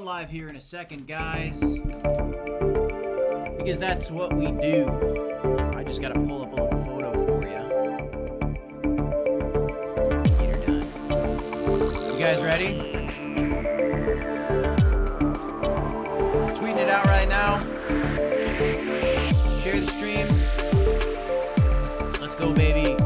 Live here in a second, guys, because that's what we do. I just gotta pull up a little photo for you. You're done. You guys ready? Tweeting it out right now. Share the stream. Let's go, baby.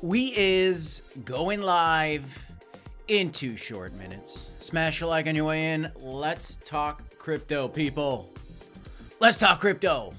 We is going live in 2 short minutes. Smash a like on your way in. Let's talk crypto, people. Let's talk crypto.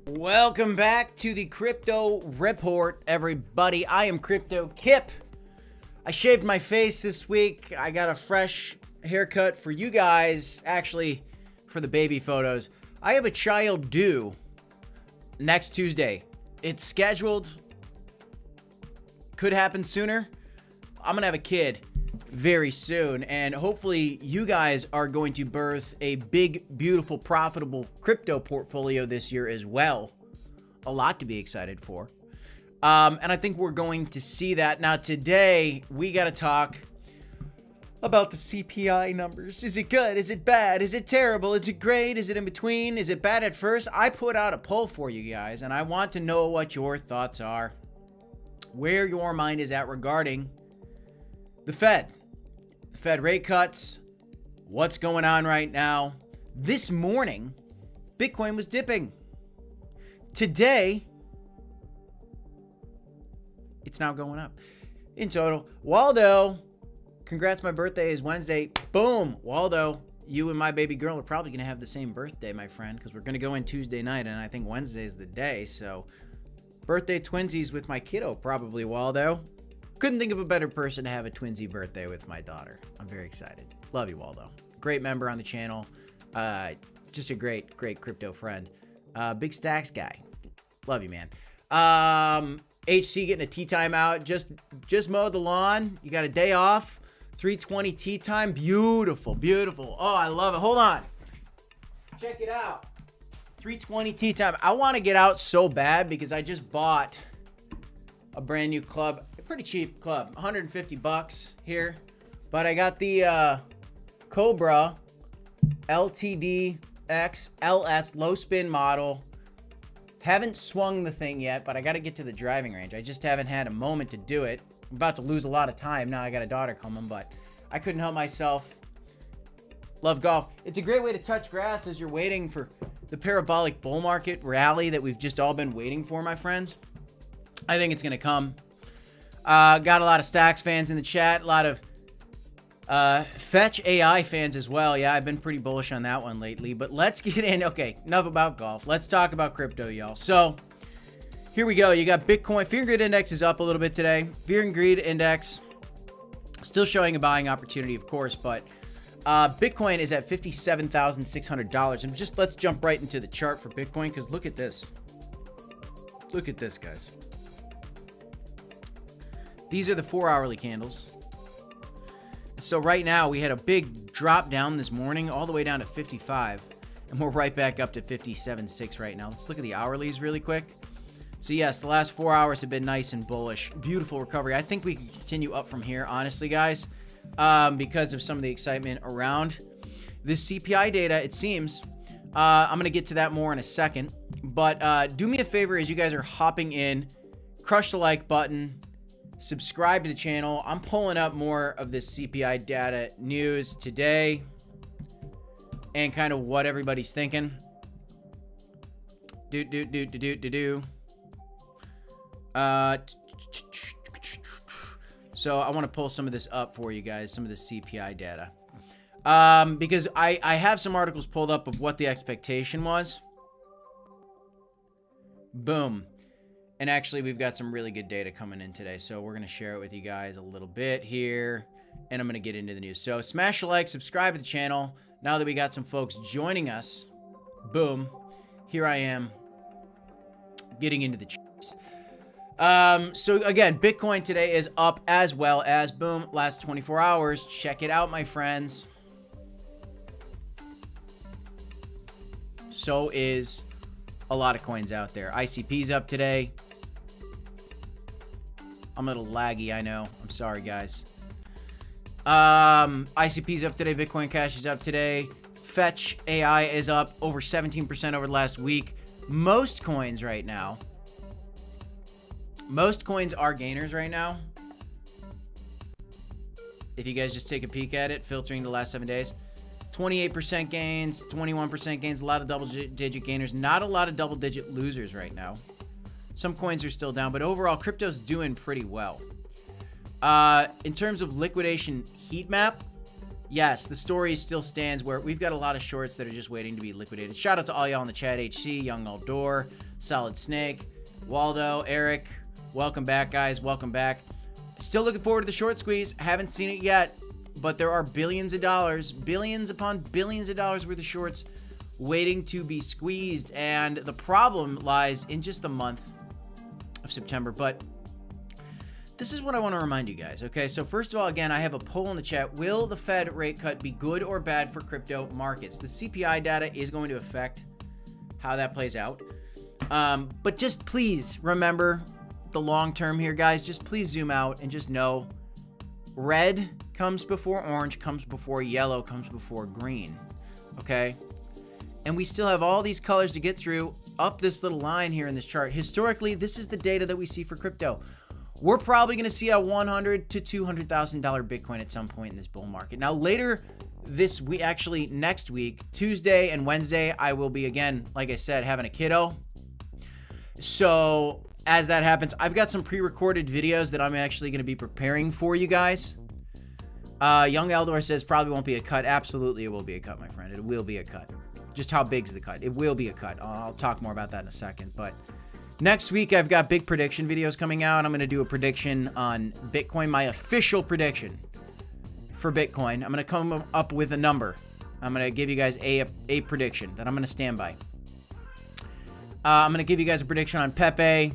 Welcome back to the Crypto Report, everybody. I am Crypto Kip. I shaved my face this week. I got a fresh haircut for you guys, actually, for the baby photos. I have a child due next Tuesday. It's scheduled. Could happen sooner. I'm gonna have a kid very soon, and hopefully you guys are going to birth a big, beautiful, profitable crypto portfolio this year as well. A lot to be excited for. And I think we're going to see that. Now today, we got to talk about the CPI numbers. Is it good? Is it bad? Is it terrible? Is it great? Is it in between? Is it bad at first? I put out a poll for you guys, and I want to know what your thoughts are, where your mind is at regarding the Fed. The Fed rate cuts, what's going on right now. This morning, Bitcoin was dipping. Today, it's now going up. In total, Waldo, congrats, my birthday is Wednesday. Boom, Waldo, you and my baby girl are probably going to have the same birthday, my friend, because we're going to go in Tuesday night, and I think Wednesday is the day. So, birthday twinsies with my kiddo, probably, Waldo. Couldn't think of a better person to have a twinsy birthday with my daughter. I'm very excited. Love you, Waldo. Great member on the channel. Just a great crypto friend. Big stacks guy. Love you, man. HC getting a tea time out. Just mowed the lawn. You got a day off. 3:20 tea time. Beautiful, beautiful. Oh, I love it. Hold on. Check it out. 3:20 tea time. I want to get out so bad because I just bought a brand new club. Pretty cheap club, 150 bucks here, but I got the Cobra LTD X LS low spin model. Haven't swung the thing yet, but I got to get to the driving range. I just haven't had a moment to do it. I'm about to lose a lot of time now. I got a daughter coming, but I couldn't help myself. Love golf. It's a great way to touch grass as you're waiting for the parabolic bull market rally that we've just all been waiting for, my friends. I think it's gonna come. Got a lot of Stacks fans in the chat, a lot of Fetch AI fans as well. Yeah, I've been pretty bullish on that one lately, but let's get in. Okay, enough about golf. Let's talk about crypto, y'all. So here we go. You got Bitcoin. Fear and Greed Index is up a little bit today. Fear and Greed Index still showing a buying opportunity, of course, but Bitcoin is at $57,600. And just let's jump right into the chart for Bitcoin, because look at this. Look at this, guys. These are the 4-hourly candles. So right now we had a big drop down this morning all the way down to 55. And we're right back up to 57.6 right now. Let's look at the hourlies really quick. So yes, the last 4 hours have been nice and bullish. Beautiful recovery. I think we can continue up from here, honestly, guys, because of some of the excitement around this CPI data, it seems. I'm going to get to that more in a second. But do me a favor as you guys are hopping in. Crush the like button. Subscribe to the channel. I'm pulling up more of this CPI data news today and kind of what everybody's thinking. So I want to pull some of this up for you guys, some of the CPI data. Because I have some articles pulled up of what the expectation was. Boom. And actually, we've got some really good data coming in today. So we're going to share it with you guys a little bit here. And I'm going to get into the news. So smash a like, subscribe to the channel. Now that we got some folks joining us, boom, here I am getting into the charts. So again, Bitcoin today is up as well as, boom, last 24 hours. Check it out, my friends. So is a lot of coins out there. ICP's up today. I'm a little laggy, I know. I'm sorry, guys. ICP's up today. Bitcoin Cash is up today. Fetch AI is up over 17% over the last week. Most coins right now. Most coins are gainers right now. If you guys just take a peek at it, filtering the last 7 days. 28% gains, 21% gains, a lot of double-digit gainers. Not a lot of double-digit losers right now. Some coins are still down, but overall, crypto's doing pretty well. In terms of liquidation heat map, yes, the story still stands where we've got a lot of shorts that are just waiting to be liquidated. Shout out to all y'all in the chat, HC, Young Aldor, Solid Snake, Waldo, Eric. Welcome back, guys. Welcome back. Still looking forward to the short squeeze. Haven't seen it yet, but there are billions of dollars, billions upon billions of dollars worth of shorts waiting to be squeezed. And the problem lies in just the month of September. But this is what I want to remind you guys. Okay, so first of all, again, I have a poll in the chat. Will the Fed rate cut be good or bad for crypto markets? The CPI data is going to affect how that plays out. But just please remember the long term here, guys. Just please zoom out and just know red comes before orange, comes before yellow, comes before green. Okay? And we still have all these colors to get through up this little line here in this chart. Historically, this is the data that we see for crypto. We're probably going to see a $100,000 to $200,000 Bitcoin at some point in this bull market. Now, later this week, actually next week, Tuesday and Wednesday, I will be, again, like I said, having a kiddo. So as that happens, I've got some pre-recorded videos that I'm actually going to be preparing for you guys. Young Eldor says probably won't be a cut. Absolutely, it will be a cut, my friend. It will be a cut. Just how big is the cut? It will be a cut. I'll talk more about that in a second. But next week, I've got big prediction videos coming out. I'm going to do a prediction on Bitcoin, my official prediction for Bitcoin. I'm going to come up with a number. I'm going to give you guys a prediction that I'm going to stand by. I'm going to give you guys a prediction on Pepe.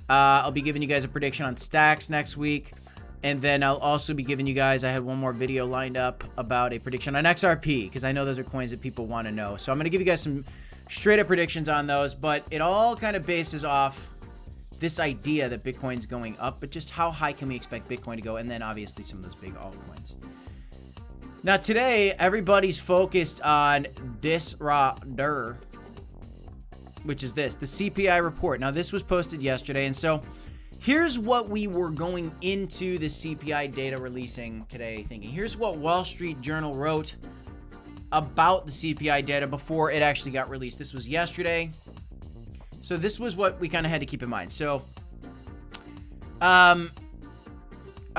I'll be giving you guys a prediction on Stacks next week. And then I'll also be giving you guys, I had one more video lined up about a prediction on XRP, because I know those are coins that people want to know. So I'm going to give you guys some straight up predictions on those, but it all kind of bases off this idea that Bitcoin's going up, but just how high can we expect Bitcoin to go? And then obviously some of those big altcoins. Now today, everybody's focused on disruptor, which is this, the CPI report. Now this was posted yesterday, and so here's what we were going into the CPI data releasing today thinking. Here's what Wall Street Journal wrote about the CPI data before it actually got released. This was yesterday. So this was what we kind of had to keep in mind. So a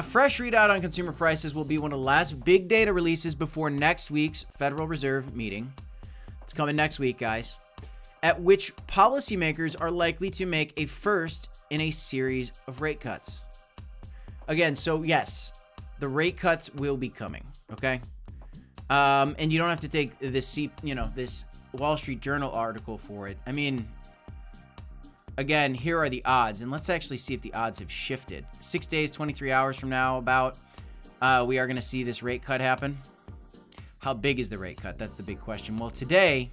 fresh readout on consumer prices will be one of the last big data releases before next week's Federal Reserve meeting. It's coming next week, guys, at which policymakers are likely to make a first in a series of rate cuts. Again, so yes, the rate cuts will be coming, okay? And you don't have to take this, this Wall Street Journal article for it. I mean, again, here are the odds, and let's actually see if the odds have shifted. 6 days, 23 hours from now, about, we are going to see this rate cut happen. How big is the rate cut? That's the big question. Well, today,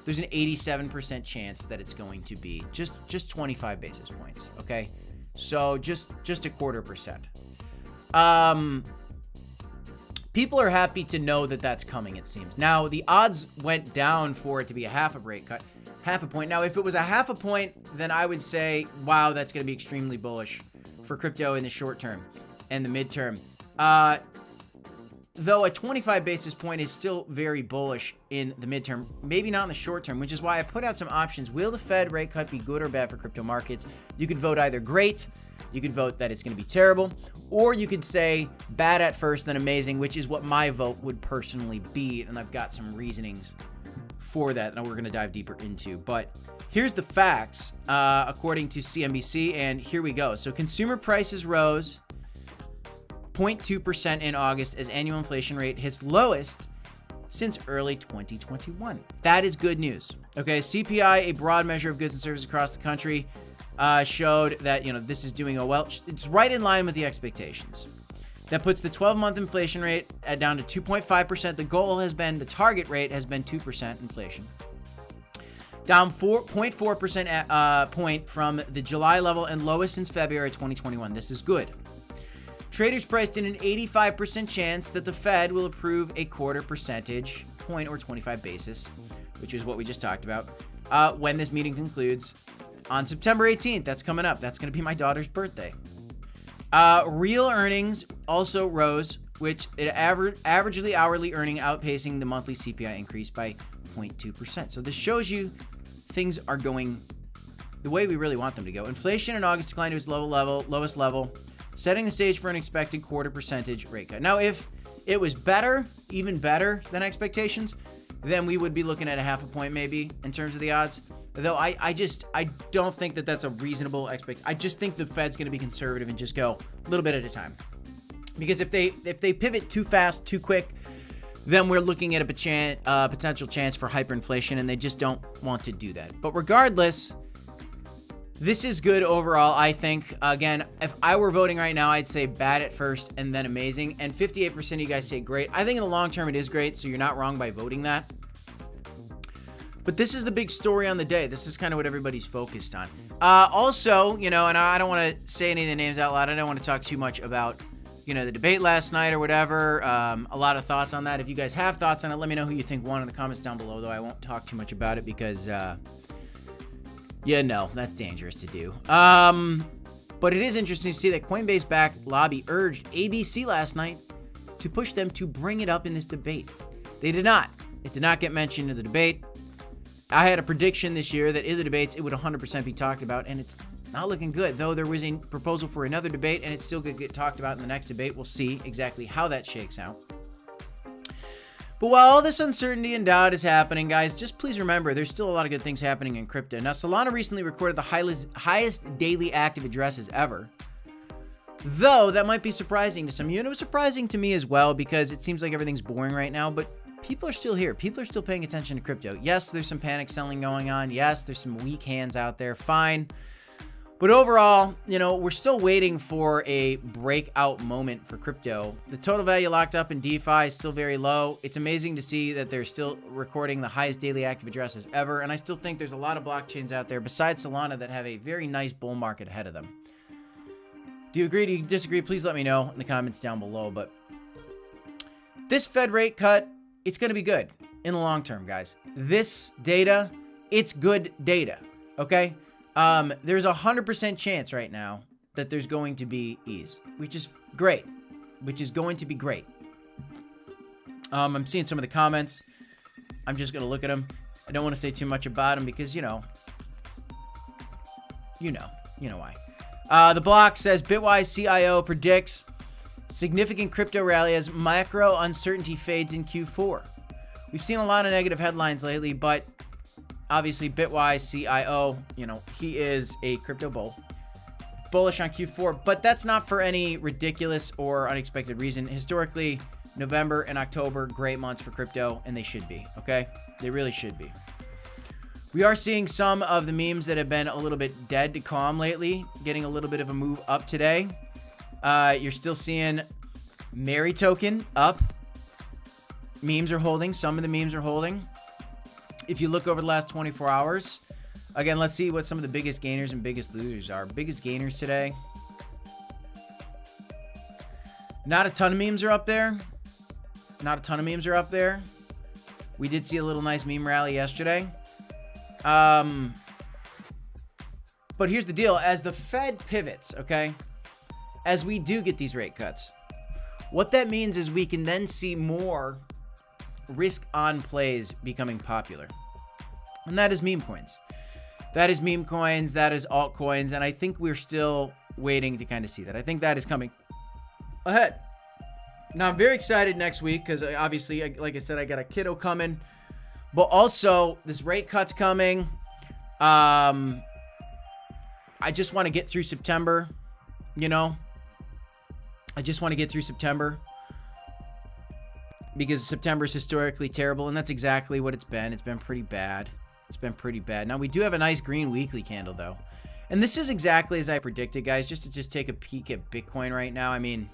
there's an 87% chance that it's going to be just 25 basis points. Okay, so just a 0.25%. People are happy to know that that's coming, it seems. Now, the odds went down for it to be a half a rate cut, half a point. Now, if it was a half a point, then I would say, wow, that's going to be extremely bullish for crypto in the short term and the midterm. Though a 25 basis point is still very bullish in the midterm, maybe not in the short term, which is why I put out some options. Will the Fed rate cut be good or bad for crypto markets? You could vote either great, you could vote that it's going to be terrible, or you could say bad at first, then amazing, which is what my vote would personally be. And I've got some reasonings for that we're going to dive deeper into. But here's the facts, according to CNBC, and here we go. So consumer prices rose 0.2% in August as annual inflation rate hits lowest since early 2021. That is good news. Okay, CPI, a broad measure of goods and services across the country, showed that, this is doing well. It's right in line with the expectations. That puts the 12-month inflation rate down to 2.5%. The target rate has been 2% inflation. Down 0.4% point from the July level and lowest since February 2021. This is good. Traders priced in an 85% chance that the Fed will approve a 0.25 percentage point or 25 basis, which is what we just talked about, when this meeting concludes on September 18th. That's coming up. That's going to be my daughter's birthday. Real earnings also rose, which averagely hourly earning outpacing the monthly CPI increase by 0.2%. So this shows you things are going the way we really want them to go. Inflation in August declined to its lowest level, setting the stage for an expected 0.25 percentage rate cut. Now, if it was better, even better than expectations, then we would be looking at a half a point maybe in terms of the odds. Though I don't think that that's a reasonable expectation. I just think the Fed's going to be conservative and just go a little bit at a time. Because if they pivot too fast, too quick, then we're looking at a potential chance for hyperinflation, and they just don't want to do that. But regardless, this is good overall, I think. Again, if I were voting right now, I'd say bad at first and then amazing. And 58% of you guys say great. I think in the long term it is great, so you're not wrong by voting that. But this is the big story on the day. This is kind of what everybody's focused on. Also, and I don't want to say any of the names out loud. I don't want to talk too much about, the debate last night or whatever. A lot of thoughts on that. If you guys have thoughts on it, let me know who you think won in the comments down below, though I won't talk too much about it because... no, that's dangerous to do. But it is interesting to see that Coinbase-backed lobby urged ABC last night to push them to bring it up in this debate. They did not. It did not get mentioned in the debate. I had a prediction this year that in the debates, it would 100% be talked about, and it's not looking good. Though there was a proposal for another debate, and it's still going to get talked about in the next debate. We'll see exactly how that shakes out. But while all this uncertainty and doubt is happening, guys, just please remember there's still a lot of good things happening in crypto. Now, Solana recently recorded the highest daily active addresses ever. Though that might be surprising to some of you, and it was surprising to me as well because it seems like everything's boring right now, but people are still here. People are still paying attention to crypto. Yes, there's some panic selling going on. Yes, there's some weak hands out there. Fine. But overall, we're still waiting for a breakout moment for crypto. The total value locked up in DeFi is still very low. It's amazing to see that they're still recording the highest daily active addresses ever. And I still think there's a lot of blockchains out there besides Solana that have a very nice bull market ahead of them. Do you agree? Do you disagree? Please let me know in the comments down below. But this Fed rate cut, it's going to be good in the long term, guys. This data, it's good data. Okay? There's 100% chance right now that there's going to be ease, which is great, which is going to be great. I'm seeing some of the comments. I'm just going to look at them. I don't want to say too much about them because, you know why. The block says Bitwise CIO predicts significant crypto rally as macro uncertainty fades in Q4. We've seen a lot of negative headlines lately, but obviously, Bitwise CIO, he is a crypto bull. Bullish on Q4, but that's not for any ridiculous or unexpected reason. Historically, November and October, great months for crypto, and they should be, okay? They really should be. We are seeing some of the memes that have been a little bit dead to calm lately, getting a little bit of a move up today. You're still seeing Mary token up. Memes are holding. Some of the memes are holding. If you look over the last 24 hours, again, let's see what some of the biggest gainers and biggest losers are. Biggest gainers today. Not a ton of memes are up there. Not a ton of memes are up there. We did see a little nice meme rally yesterday. But here's the deal. As the Fed pivots, okay, as we do get these rate cuts, what that means is we can then see more risk on plays becoming popular. And that is meme coins. That is meme coins. That is altcoins. And I think we're still waiting to kind of see that. I think that is coming ahead. Now, I'm very excited next week because obviously, like I said, I got a kiddo coming. But also, this rate cut's coming. I just want to get through September, you know. I just want to get through September because September is historically terrible, and that's exactly what it's been. It's been pretty bad. It's been pretty bad. Now, we do have a nice green weekly candle, though. And this is exactly as I predicted, guys, just to take a peek at Bitcoin right now. I mean,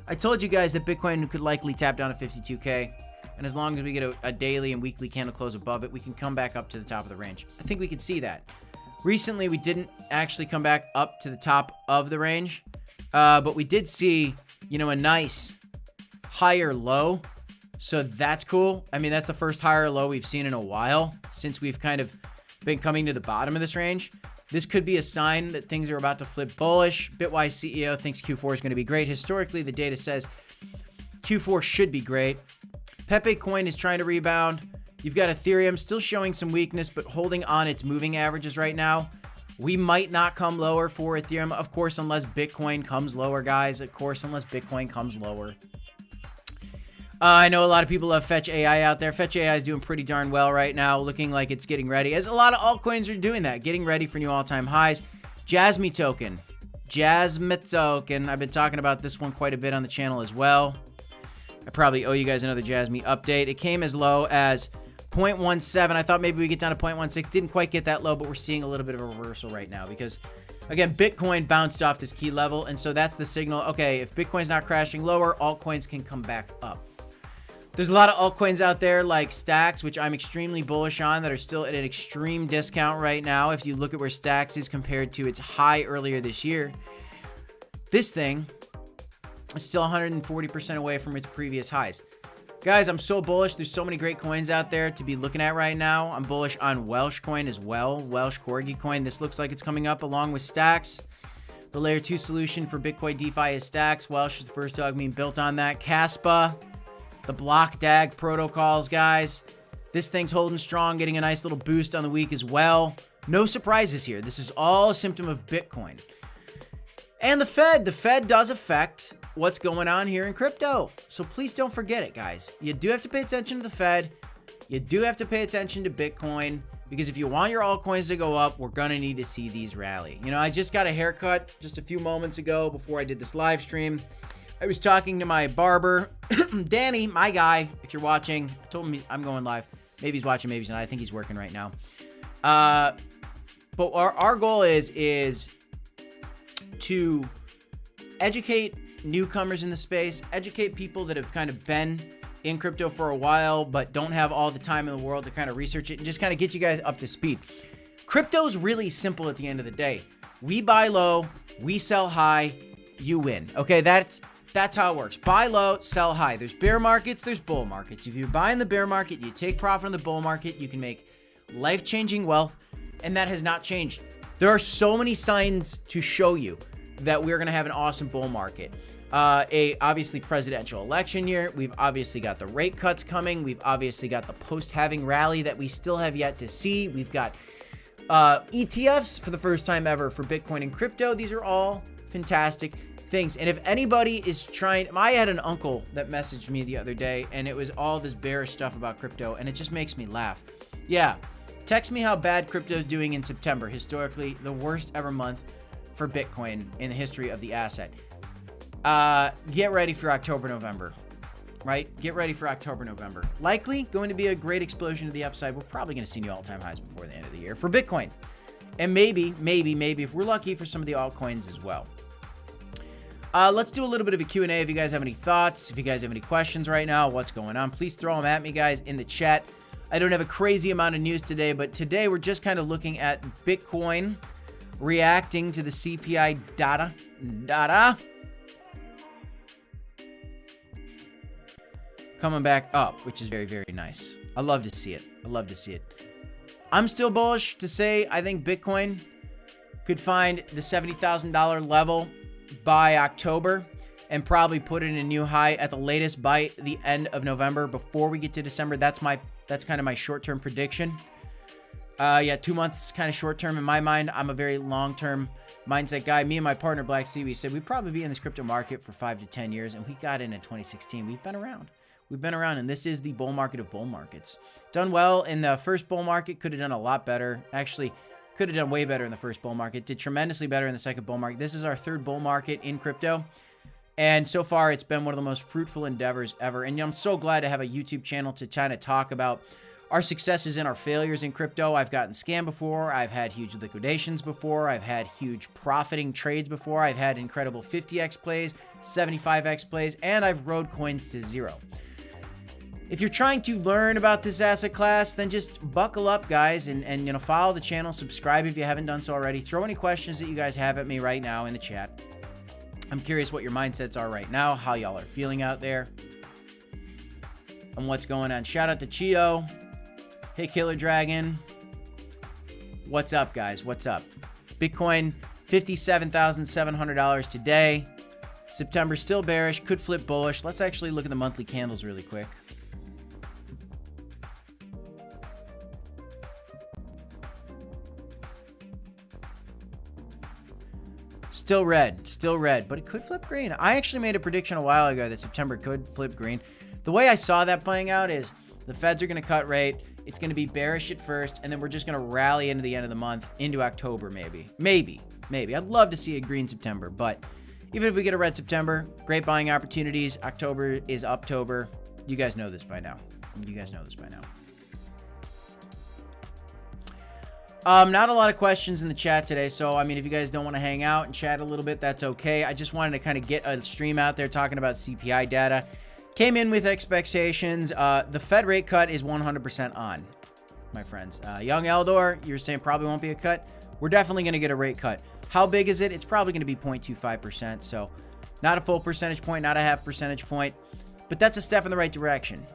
I told you guys that Bitcoin could likely tap down to 52K. And as long as we get a daily and weekly candle close above it, we can come back up to the top of the range. I think we can see that. Recently, we didn't actually come back up to the top of the range. But we did see, you know, a nice higher low. So that's cool. I mean, that's the first higher low we've seen in a while since we've kind of been coming to the bottom of this range. This could be a sign that things are about to flip bullish. Bitwise CEO thinks Q4 is going to be great. Historically, the data says Q4 should be great. Pepe coin is trying to rebound. You've got Ethereum still showing some weakness, but holding on its moving averages right now. We might not come lower for Ethereum, of course, unless Bitcoin comes lower, guys. Of course, unless Bitcoin comes lower. I know a lot of people love Fetch AI out there. Fetch AI is doing pretty darn well right now, looking like it's getting ready. As a lot of altcoins are doing that, getting ready for new all-time highs. Jasmy token. I've been talking about this one quite a bit on the channel as well. I probably owe you guys another Jasmy update. It came as low as 0.17. I thought maybe we get down to 0.16. Didn't quite get that low, but we're seeing a little bit of a reversal right now because, again, Bitcoin bounced off this key level, and so that's the signal. Okay, if Bitcoin's not crashing lower, altcoins can come back up. There's a lot of altcoins out there like Stacks, which I'm extremely bullish on, that are still at an extreme discount right now. If you look at where Stacks is compared to its high earlier this year, this thing is still 140% away from its previous highs. Guys, I'm so bullish. There's so many great coins out there to be looking at right now. I'm bullish on Welsh coin as well. Welsh Corgi coin. This looks like it's coming up along with Stacks. The layer 2 solution for Bitcoin DeFi is Stacks. Welsh is the first dog meme built on that. Caspa, the block DAG protocols, guys. This thing's holding strong, getting a nice little boost on the week as well. No surprises here. This is all a symptom of Bitcoin. And the Fed does affect what's going on here in crypto. So please don't forget it, guys. You do have to pay attention to the Fed. You do have to pay attention to Bitcoin, because if you want your altcoins to go up, we're going to need to see these rally. You know, I just got a haircut just a few moments ago before I did this live stream. I was talking to my barber, Danny, my guy. If you're watching, I told him I'm going live. Maybe he's watching, maybe he's not. I think he's working right now. But our goal is to educate newcomers in the space, educate people that have kind of been in crypto for a while but don't have all the time in the world to kind of research it, and just kind of get you guys up to speed. Crypto's really simple at the end of the day. We buy low, we sell high, you win. Okay, that's how it works. Buy low, sell high. There's bear markets, there's bull markets. If you buy in the bear market, you take profit on the bull market, you can make life-changing wealth, and that has not changed. There are so many signs to show you that we're going to have an awesome bull market. Obviously presidential election year. We've obviously got the rate cuts coming. We've obviously got the post-halving rally that we still have yet to see. We've got ETFs for the first time ever for Bitcoin and crypto. These are all fantastic things. And if anybody is trying, I had an uncle that messaged me the other day, and it was all this bearish stuff about crypto, and it just makes me laugh. Yeah. Text me how bad crypto is doing in September. Historically, the worst ever month for Bitcoin in the history of the asset. Get ready for October, November, right? Get ready for October, November. Likely going to be a great explosion to the upside. We're probably going to see new all-time highs before the end of the year for Bitcoin. And maybe, if we're lucky, for some of the altcoins as well. Let's do a little bit of a Q&A. If you guys have any thoughts, if you guys have any questions right now, what's going on, please throw them at me, guys, in the chat. I don't have a crazy amount of news today, but today we're just kind of looking at Bitcoin reacting to the CPI data. Coming back up, which is very, very nice. I love to see it. I love to see it. I'm still bullish to say I think Bitcoin could find the $70,000 level by October and probably put in a new high at the latest by the end of November before we get to December. That's kind of my short-term prediction. Yeah, 2 months kind of short-term in my mind. I'm a very long-term mindset guy. Me and my partner Black Sea, we said we'd probably be in this crypto market for 5 to 10 years, and we got in 2016. We've been around. We've been around, and this is the bull market of bull markets. Done well in the first bull market. Could have done a lot better. Actually, could have done way better in the first bull market. Did tremendously better in the second bull market. This is our third bull market in crypto. And so far, it's been one of the most fruitful endeavors ever. And I'm so glad to have a YouTube channel to kind of talk about our successes and our failures in crypto. I've gotten scammed before. I've had huge liquidations before. I've had huge profiting trades before. I've had incredible 50x plays, 75x plays, and I've rode coins to zero. If you're trying to learn about this asset class, then just buckle up, guys, and you know, follow the channel, subscribe if you haven't done so already. Throw any questions that you guys have at me right now in the chat. I'm curious what your mindsets are right now, how y'all are feeling out there, and what's going on. Shout out to Chio. Hey, Killer Dragon. What's up, guys? What's up? Bitcoin, $57,700 today. September still bearish, could flip bullish. Let's actually look at the monthly candles really quick. Still red, but it could flip green. I actually made a prediction a while ago that September could flip green. The way I saw that playing out is the Feds are going to cut rate. It's going to be bearish at first, and then we're just going to rally into the end of the month, into October maybe. Maybe. I'd love to see a green September, but even if we get a red September, great buying opportunities. October is Uptober. You guys know this by now. Not a lot of questions in the chat today, so I mean, if you guys don't want to hang out and chat a little bit, that's okay. I just wanted to kind of get a stream out there talking about CPI data. Came in with expectations. The Fed rate cut is 100% on, my friends. Young Eldor, you're saying probably won't be a cut. We're definitely going to get a rate cut. How big is it? It's probably going to be 0.25%, so not a full percentage point, not a half percentage point, but that's a step in the right direction.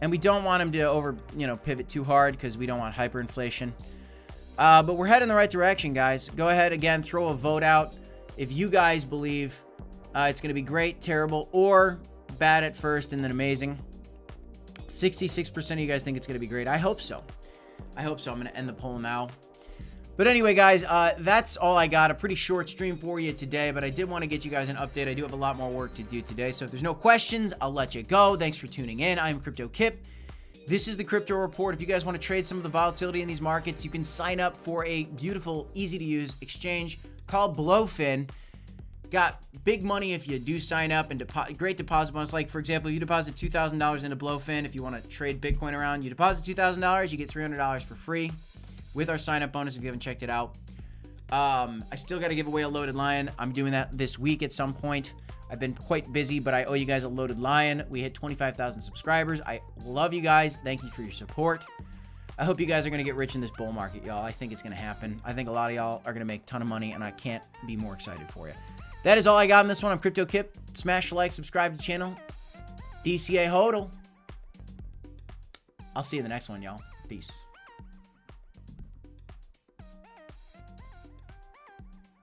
And we don't want them to pivot too hard because we don't want hyperinflation. But we're heading in the right direction, guys. Go ahead, again, throw a vote out if you guys believe it's going to be great, terrible, or bad at first and then amazing. 66% of you guys think it's going to be great. I hope so. I'm going to end the poll now. But anyway, guys, that's all I got. A pretty short stream for you today, but I did want to get you guys an update. I do have a lot more work to do today, so if there's no questions, I'll let you go. Thanks for tuning in. I'm Crypto Kip. This is the Crypto Report. If you guys want to trade some of the volatility in these markets, you can sign up for a beautiful, easy-to-use exchange called Blowfin. Got big money if you do sign up, and great deposit bonus. Like, for example, you deposit $2,000 into Blowfin. If you want to trade Bitcoin around, you deposit $2,000, you get $300 for free with our sign-up bonus if you haven't checked it out. I still got to give away a Loaded Lion. I'm doing that this week at some point. I've been quite busy, but I owe you guys a Loaded Lion. We hit 25,000 subscribers. I love you guys. Thank you for your support. I hope you guys are going to get rich in this bull market, y'all. I think it's going to happen. I think a lot of y'all are going to make a ton of money, and I can't be more excited for you. That is all I got in this one. I'm Crypto Kip. Smash the like, subscribe to the channel. DCA HODL. I'll see you in the next one, y'all. Peace.